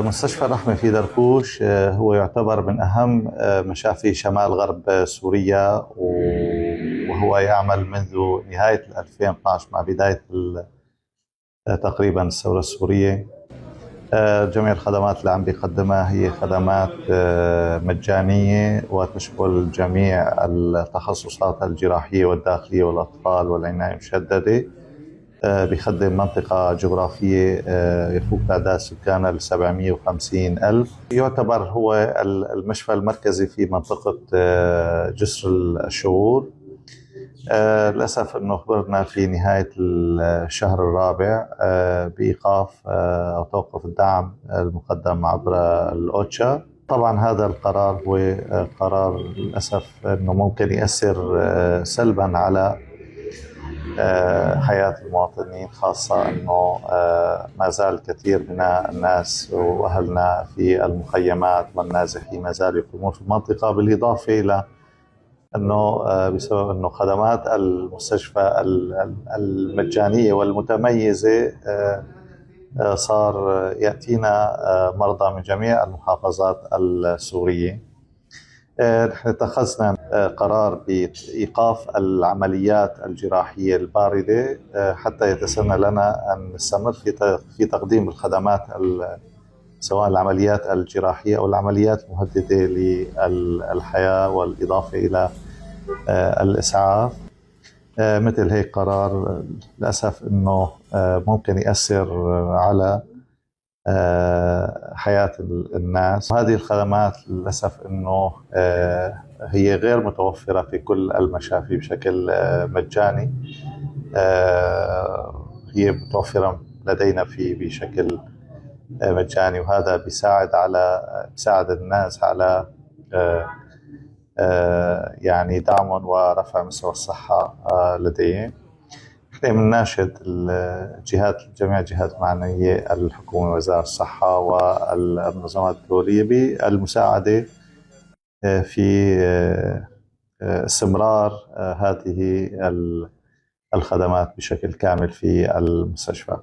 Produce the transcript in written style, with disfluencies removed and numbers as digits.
مستشفى الرحمة في دركوش هو يعتبر من أهم مشافي شمال غرب سوريا، وهو يعمل منذ نهاية 2012 مع بداية تقريبا الثورة السورية. جميع الخدمات اللي عم بيقدمها هي خدمات مجانية وتشمل جميع التخصصات الجراحية والداخلية والأطفال والعناية المشددة. بيخدم منطقة جغرافية يفوق تعداد سكانها ل 750 ألف. يعتبر هو المشفى المركزي في منطقة جسر الشغور. للأسف أنه خبرنا في نهاية الشهر الرابع بإيقاف أو توقف الدعم المقدم عبر الأوتشا. طبعا هذا القرار هو قرار للأسف أنه ممكن يؤثر سلبا على حياة المواطنين، خاصة أنه ما زال كثير من الناس وأهلنا في المخيمات والنازحين ما زالوا يقيمون في المنطقة، بالإضافة إلى أنه بسبب أنه خدمات المستشفى المجانية والمتميزة صار يأتينا مرضى من جميع المحافظات السورية. نحن اتخذنا قرار بإيقاف العمليات الجراحية الباردة حتى يتسنى لنا أن نستمر في تقديم الخدمات سواء العمليات الجراحية أو العمليات المهددة للحياة، والإضافة إلى الإسعاف. مثل هيك قرار للأسف أنه ممكن يأثر على حياة الناس. هذه الخدمات للأسف أنه هي غير متوفرة في كل المشافي بشكل مجاني. هي متوفرة لدينا بشكل مجاني، وهذا بيساعد الناس على يعني دعم ورفع مستوى الصحة لديهم. نحن بنناشد جميع الجهات المعنية، الحكومة ووزارة الصحة والمنظمات الدولية بالمساعدة في استمرار هذه الخدمات بشكل كامل في المستشفى.